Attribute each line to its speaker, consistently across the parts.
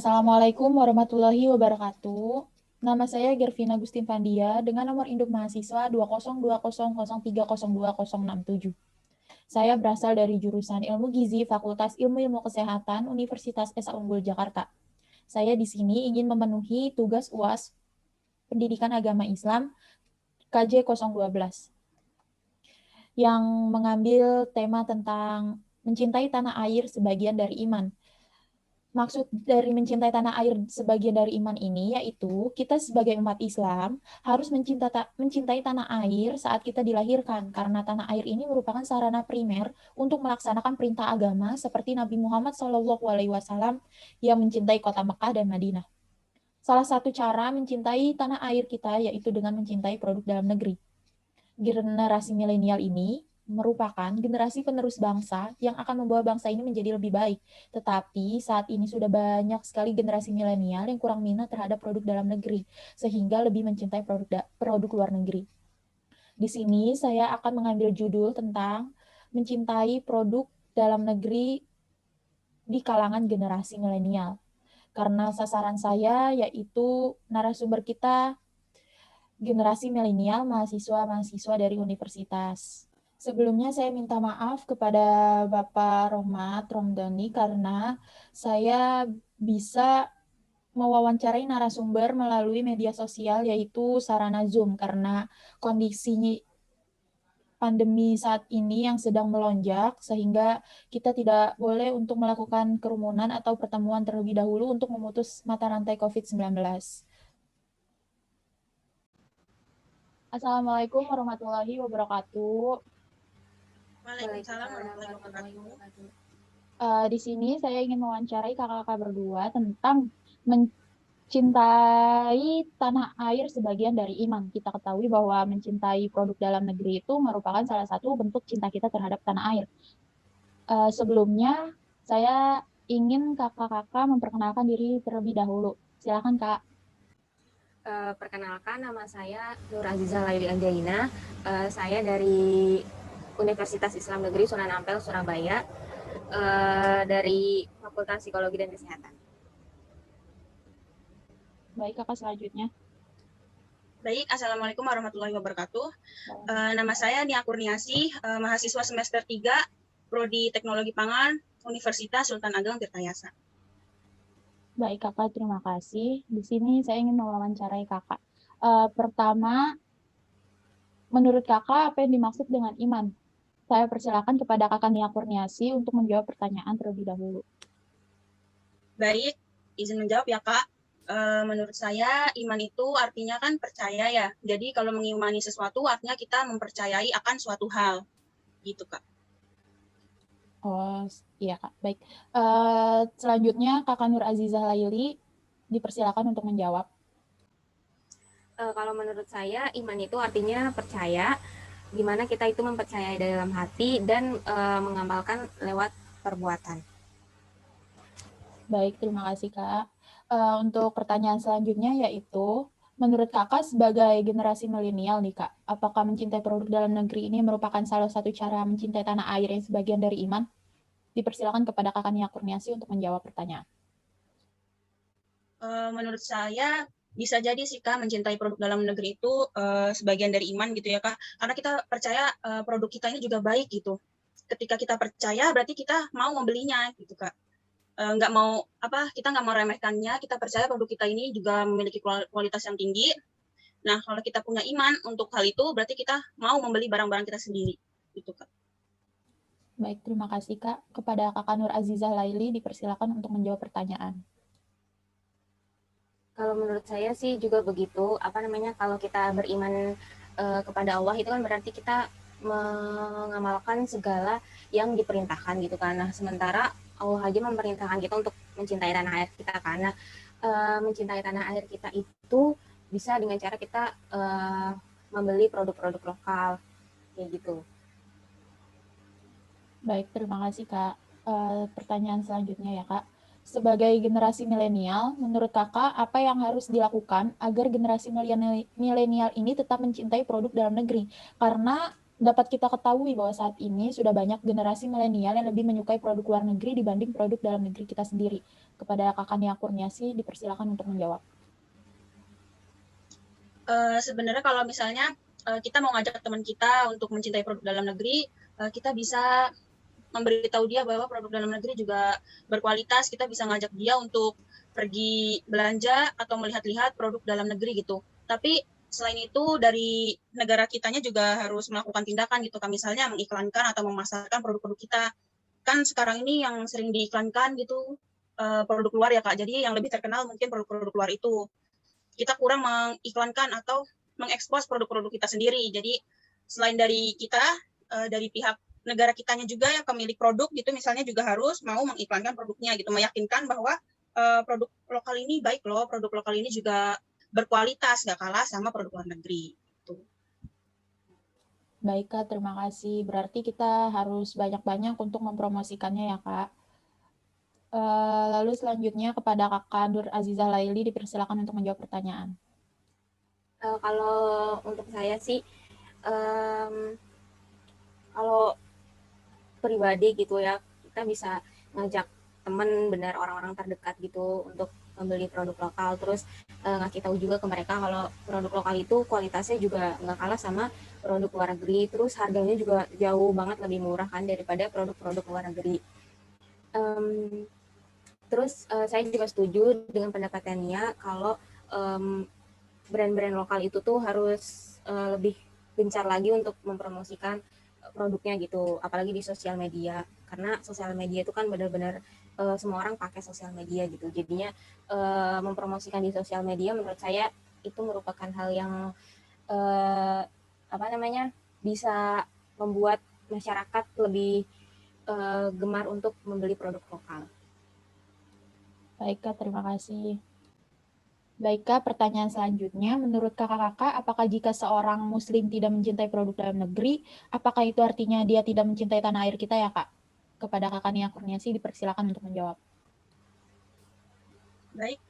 Speaker 1: Assalamualaikum warahmatullahi wabarakatuh. Nama saya Gervina Gustin Fandia dengan nomor induk mahasiswa 2020003020067. Saya berasal dari jurusan Ilmu Gizi Fakultas Ilmu-Ilmu Kesehatan Universitas Esa Unggul Jakarta. Saya di sini ingin memenuhi tugas UAS Pendidikan Agama Islam KJ 012 yang mengambil tema tentang mencintai tanah air sebagian dari iman. Maksud dari mencintai tanah air sebagian dari iman ini yaitu kita sebagai umat Islam harus mencintai tanah air saat kita dilahirkan karena tanah air ini merupakan sarana primer untuk melaksanakan perintah agama seperti Nabi Muhammad SAW yang mencintai kota Mekah dan Madinah. Salah satu cara mencintai tanah air kita yaitu dengan mencintai produk dalam negeri. Generasi milenial ini merupakan generasi penerus bangsa yang akan membawa bangsa ini menjadi lebih baik. Tetapi saat ini sudah banyak sekali generasi milenial yang kurang minat terhadap produk dalam negeri, sehingga lebih mencintai produk luar negeri. Di sini saya akan mengambil judul tentang mencintai produk dalam negeri di kalangan generasi milenial. Karena sasaran saya yaitu narasumber kita generasi milenial mahasiswa-mahasiswa dari universitas. Sebelumnya saya minta maaf kepada Bapak Rohmat Romdani karena saya bisa mewawancarai narasumber melalui media sosial yaitu sarana Zoom karena kondisi pandemi saat ini yang sedang melonjak sehingga kita tidak boleh untuk melakukan kerumunan atau pertemuan terlebih dahulu untuk memutus mata rantai COVID-19. Assalamualaikum warahmatullahi wabarakatuh.
Speaker 2: Waalaikumsalam warahmatullahi wabarakatuh.
Speaker 1: Di sini saya ingin mewawancarai kakak-kakak berdua tentang mencintai tanah air sebagian dari iman. Kita ketahui bahwa mencintai produk dalam negeri itu merupakan salah satu bentuk cinta kita terhadap tanah air. Sebelumnya, saya ingin kakak-kakak memperkenalkan diri terlebih dahulu. Silakan, Kak.
Speaker 2: Perkenalkan, nama saya Nur Aziza Laili Anjaina. Saya dari Universitas Islam Negeri Sunan Ampel, Surabaya, dari Fakultas Psikologi dan Kesehatan.
Speaker 1: Baik, kakak selanjutnya.
Speaker 3: Baik, Assalamualaikum warahmatullahi wabarakatuh. Nama saya Nia Kurniasi, mahasiswa semester 3, Prodi Teknologi Pangan, Universitas Sultan Ageng Tirtayasa.
Speaker 1: Baik, kakak, terima kasih. Di sini saya ingin mewawancarai kakak. Pertama, menurut kakak apa yang dimaksud dengan iman? Saya persilakan kepada kakak Nia Kurniasi untuk menjawab pertanyaan terlebih dahulu.
Speaker 3: Baik, izin menjawab ya Kak. Menurut saya iman itu artinya kan percaya ya. Jadi kalau mengimani sesuatu artinya kita mempercayai akan suatu hal. Gitu Kak.
Speaker 1: Oh, iya Kak. Baik. Selanjutnya Kakak Nur Azizah Laili dipersilakan untuk menjawab.
Speaker 2: Kalau menurut saya, iman itu artinya percaya, di mana kita itu mempercayai dalam hati dan mengamalkan lewat perbuatan.
Speaker 1: Baik, terima kasih Kak. Untuk pertanyaan selanjutnya yaitu, menurut Kakak sebagai generasi milenial nih Kak, apakah mencintai produk dalam negeri ini merupakan salah satu cara mencintai tanah air yang sebagian dari iman? Dipersilakan kepada Kakak Nia Kurniasi untuk menjawab pertanyaan.
Speaker 3: Menurut saya bisa jadi sih Kak mencintai produk dalam negeri itu sebagian dari iman gitu ya Kak. Karena kita percaya produk kita ini juga baik gitu. Ketika kita percaya berarti kita mau membelinya gitu Kak. Nggak mau kita nggak mau remehkannya, kita percaya produk kita ini juga memiliki kualitas yang tinggi. Nah, kalau kita punya iman untuk hal itu, berarti kita mau membeli barang-barang kita sendiri. Gitu, Kak.
Speaker 1: Baik, terima kasih Kak. Kepada Kakak Nur Azizah Laili, dipersilakan untuk menjawab pertanyaan.
Speaker 2: Kalau menurut saya sih juga begitu. Kalau kita beriman kepada Allah itu kan berarti kita mengamalkan segala yang diperintahkan gitu kan. Nah, sementara Allah aja memerintahkan kita untuk mencintai tanah air kita karena mencintai tanah air kita itu bisa dengan cara kita membeli produk-produk lokal kayak gitu.
Speaker 1: Baik, terima kasih Kak. Pertanyaan selanjutnya ya Kak. Sebagai generasi milenial, menurut Kakak apa yang harus dilakukan agar generasi milenial ini tetap mencintai produk dalam negeri? Karena dapat kita ketahui bahwa saat ini sudah banyak generasi milenial yang lebih menyukai produk luar negeri dibanding produk dalam negeri kita sendiri. Kepada Kakak Nia Kurniasi, dipersilakan untuk menjawab.
Speaker 3: Sebenarnya kalau misalnya kita mau ngajak teman kita untuk mencintai produk dalam negeri, kita bisa memberitahu dia bahwa produk dalam negeri juga berkualitas. Kita bisa ngajak dia untuk pergi belanja atau melihat-lihat produk dalam negeri gitu. Tapi selain itu dari negara kitanya juga harus melakukan tindakan gitu kan, misalnya mengiklankan atau memasarkan produk-produk kita. Kan sekarang ini yang sering diiklankan gitu produk luar ya Kak. Jadi yang lebih terkenal mungkin produk-produk luar itu. Kita kurang mengiklankan atau mengekspos produk-produk kita sendiri. Jadi selain dari kita, dari pihak negara kitanya juga yang pemilik produk gitu misalnya juga harus mau mengiklankan produknya gitu, meyakinkan bahwa produk lokal ini baik loh, produk lokal ini juga berkualitas, nggak kalah sama produk luar negeri. Gitu.
Speaker 1: Baik Kak, terima kasih. Berarti kita harus banyak-banyak untuk mempromosikannya ya Kak. Lalu selanjutnya kepada Kakak Nur Azizah Laili, dipersilakan untuk menjawab pertanyaan.
Speaker 2: Kalau untuk saya sih, kalau pribadi gitu ya, kita bisa ngajak teman, benar orang-orang terdekat gitu untuk membeli produk lokal, terus ngasih tahu juga ke mereka kalau produk lokal itu kualitasnya juga nggak kalah sama produk luar negeri, terus harganya juga jauh banget lebih murah kan daripada produk-produk luar negeri. Terus saya juga setuju dengan pendekatannya kalau brand-brand lokal itu tuh harus lebih gencar lagi untuk mempromosikan produknya gitu, apalagi di sosial media, karena sosial media itu kan benar-benar semua orang pakai sosial media gitu, jadinya mempromosikan di sosial media menurut saya itu merupakan hal yang apa namanya bisa membuat masyarakat lebih gemar untuk membeli produk lokal.
Speaker 1: Baik Kak, terima kasih. Baik Kak, pertanyaan selanjutnya, menurut kakak-kakak, apakah jika seorang muslim tidak mencintai produk dalam negeri, apakah itu artinya dia tidak mencintai tanah air kita ya Kak? Kepada Kakak Nia Kurniasi, dipersilakan untuk menjawab.
Speaker 3: Baik,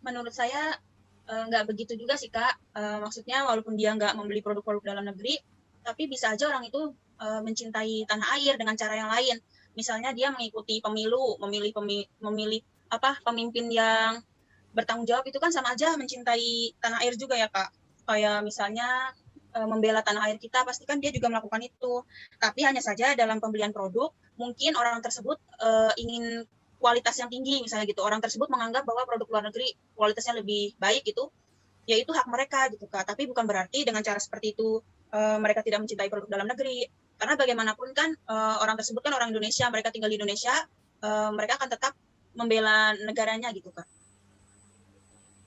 Speaker 3: menurut saya nggak begitu juga sih Kak. Maksudnya walaupun dia nggak membeli produk-produk dalam negeri, tapi bisa aja orang itu mencintai tanah air dengan cara yang lain. Misalnya dia mengikuti pemilu, memilih pemimpin yang bertanggung jawab, itu kan sama aja mencintai tanah air juga ya Kak. Kayak misalnya membela tanah air kita, pasti kan dia juga melakukan itu. Tapi hanya saja dalam pembelian produk, mungkin orang tersebut ingin kualitas yang tinggi misalnya gitu. Orang tersebut menganggap bahwa produk luar negeri kualitasnya lebih baik gitu, ya itu hak mereka gitu Kak. Tapi bukan berarti dengan cara seperti itu mereka tidak mencintai produk dalam negeri. Karena bagaimanapun kan orang tersebut kan orang Indonesia, mereka tinggal di Indonesia, mereka akan tetap membela negaranya gitu Kak.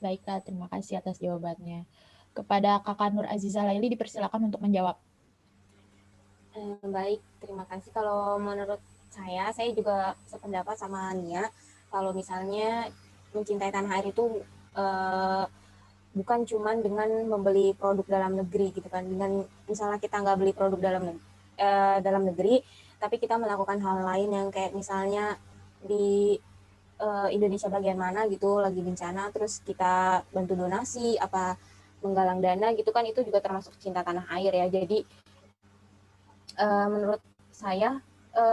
Speaker 1: Baik Kak, terima kasih atas jawabannya. Kepada Kakak Nur Azizah Laili, dipersilakan untuk menjawab.
Speaker 2: Baik, terima kasih. Kalau menurut saya juga sependapat sama Nia. Kalau misalnya mencintai tanah air itu bukan cuma dengan membeli produk dalam negeri gitu kan. Dengan misalnya kita nggak beli produk dalam negeri, tapi kita melakukan hal lain yang kayak misalnya di Indonesia bagian mana gitu lagi bencana, terus kita bantu donasi apa menggalang dana gitu kan, itu juga termasuk cinta tanah air ya. Jadi menurut saya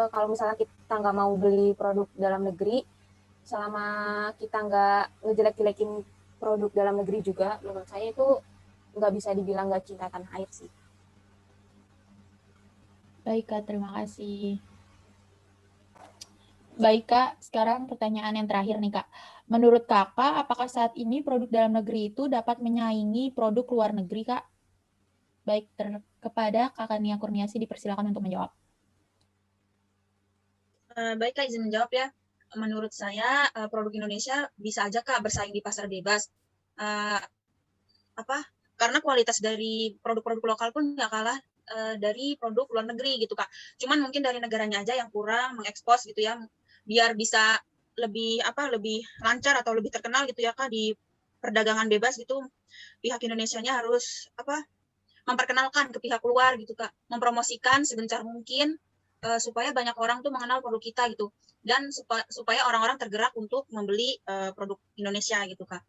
Speaker 2: kalau misalnya kita nggak mau beli produk dalam negeri, selama kita nggak ngejelek-jelekin produk dalam negeri juga, menurut saya itu nggak bisa dibilang nggak cinta tanah air sih.
Speaker 1: Baik Kak, terima kasih. Baik Kak, sekarang pertanyaan yang terakhir nih Kak. Menurut Kakak, apakah saat ini produk dalam negeri itu dapat menyaingi produk luar negeri Kak? Baik, kepada Kakak Nia Kurniasi, dipersilakan untuk menjawab.
Speaker 3: Baik Kak, izin menjawab ya. Menurut saya produk Indonesia bisa aja Kak bersaing di pasar bebas. Karena kualitas dari produk-produk lokal pun nggak kalah dari produk luar negeri gitu Kak. Cuman mungkin dari negaranya aja yang kurang mengekspos gitu ya, biar bisa lebih lancar atau lebih terkenal gitu ya Kak di perdagangan bebas gitu. Pihak Indonesianya harus memperkenalkan ke pihak luar gitu Kak, mempromosikan segencar mungkin supaya banyak orang tuh mengenal produk kita gitu, dan supaya orang-orang tergerak untuk membeli produk Indonesia gitu Kak.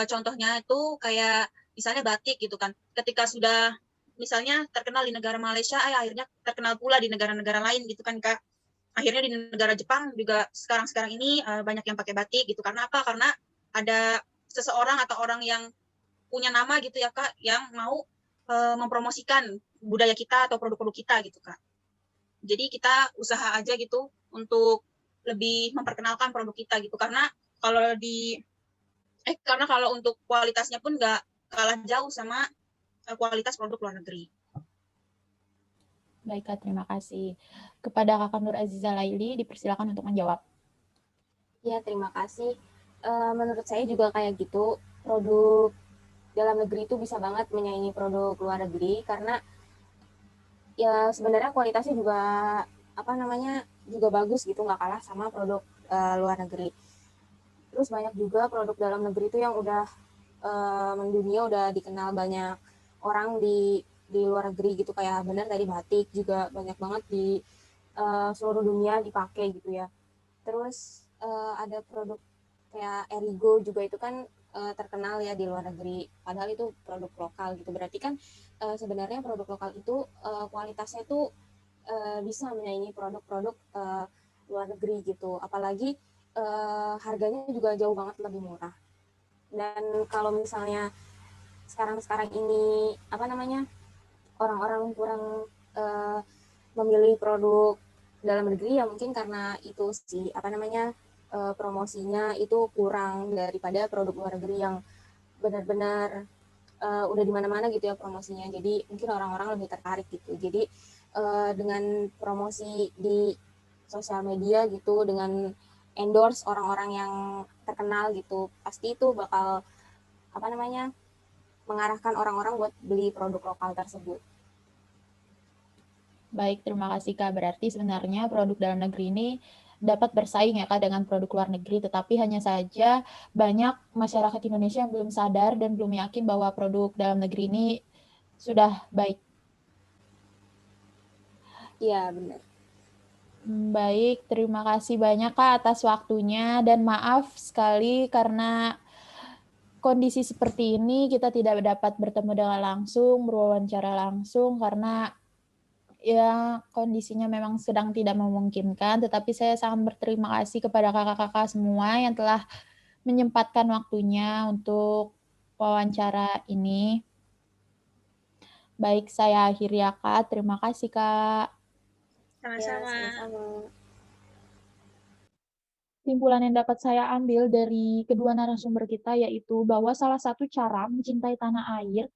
Speaker 3: Contohnya itu kayak misalnya batik gitu kan, ketika sudah misalnya terkenal di negara Malaysia, akhirnya terkenal pula di negara-negara lain gitu kan Kak. Akhirnya di negara Jepang juga sekarang ini banyak yang pakai batik gitu. Karena apa? Karena ada seseorang atau orang yang punya nama gitu ya Kak, yang mau mempromosikan budaya kita atau produk-produk kita gitu Kak. Jadi kita usaha aja gitu untuk lebih memperkenalkan produk kita gitu. Karena kalau untuk kualitasnya pun nggak kalah jauh sama kualitas produk luar negeri.
Speaker 1: Baik, Kak, terima kasih. Kepada Kakak Nur Aziza Laili, dipersilakan untuk menjawab.
Speaker 2: Ya, terima kasih. Menurut saya juga kayak gitu, produk dalam negeri itu bisa banget menyaingi produk luar negeri karena ya sebenarnya kualitasnya juga juga bagus gitu, nggak kalah sama produk luar negeri. Terus banyak juga produk dalam negeri itu yang udah mendunia, udah dikenal banyak orang di luar negeri gitu, kayak benar tadi batik juga banyak banget di seluruh dunia dipakai gitu ya. Terus ada produk kayak Erigo juga, itu kan terkenal ya di luar negeri, padahal itu produk lokal gitu. Berarti kan sebenarnya produk lokal itu kualitasnya itu bisa menyaingi produk-produk luar negeri gitu, apalagi harganya juga jauh banget lebih murah. Dan kalau misalnya sekarang ini orang-orang kurang memilih produk dalam negeri, ya mungkin karena itu sih promosinya itu kurang daripada produk luar negeri yang benar-benar udah di mana-mana gitu ya promosinya. Jadi mungkin orang-orang lebih tertarik gitu. Jadi dengan promosi di sosial media gitu, dengan endorse orang-orang yang terkenal gitu, pasti itu bakal mengarahkan orang-orang buat beli produk lokal tersebut.
Speaker 1: Baik, terima kasih, Kak. Berarti sebenarnya produk dalam negeri ini dapat bersaing ya, Kak, dengan produk luar negeri, tetapi hanya saja banyak masyarakat Indonesia yang belum sadar dan belum yakin bahwa produk dalam negeri ini sudah baik.
Speaker 2: Iya, benar.
Speaker 1: Baik, terima kasih banyak, Kak, atas waktunya, dan maaf sekali karena kondisi seperti ini kita tidak dapat bertemu dengan langsung, berwawancara langsung, karena ya kondisinya memang sedang tidak memungkinkan, tetapi saya sangat berterima kasih kepada kakak-kakak semua yang telah menyempatkan waktunya untuk wawancara ini. Baik, saya akhiri ya, Kak. Terima kasih, Kak.
Speaker 2: Ya,
Speaker 3: Sama-sama.
Speaker 2: sama-sama.
Speaker 1: Kesimpulan yang dapat saya ambil dari kedua narasumber kita yaitu bahwa salah satu cara mencintai tanah air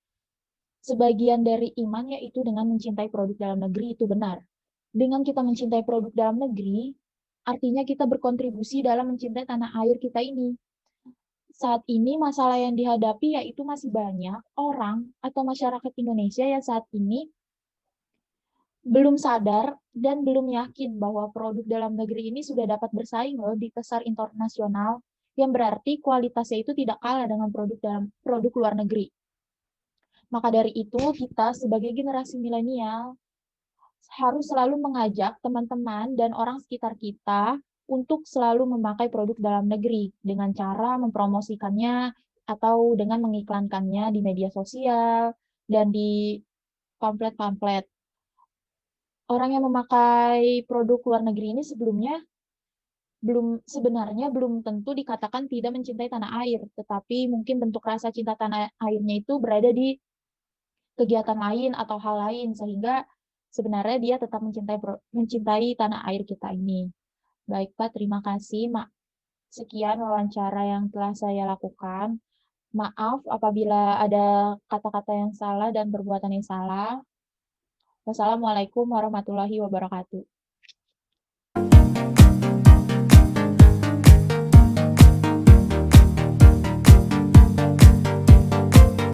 Speaker 1: sebagian dari iman yaitu dengan mencintai produk dalam negeri, itu benar. Dengan kita mencintai produk dalam negeri, artinya kita berkontribusi dalam mencintai tanah air kita ini. Saat ini masalah yang dihadapi yaitu masih banyak orang atau masyarakat Indonesia yang saat ini belum sadar dan belum yakin bahwa produk dalam negeri ini sudah dapat bersaing loh di pasar internasional, yang berarti kualitasnya itu tidak kalah dengan produk luar negeri. Maka dari itu, kita sebagai generasi milenial harus selalu mengajak teman-teman dan orang sekitar kita untuk selalu memakai produk dalam negeri dengan cara mempromosikannya atau dengan mengiklankannya di media sosial dan di pamflet-pamflet. Orang yang memakai produk luar negeri ini sebelumnya sebenarnya belum tentu dikatakan tidak mencintai tanah air, tetapi mungkin bentuk rasa cinta tanah airnya itu berada di kegiatan lain atau hal lain, sehingga sebenarnya dia tetap mencintai tanah air kita ini. Baik, Pak, terima kasih, Mak. Sekian wawancara yang telah saya lakukan. Maaf apabila ada kata-kata yang salah dan perbuatan yang salah. Wassalamualaikum warahmatullahi wabarakatuh.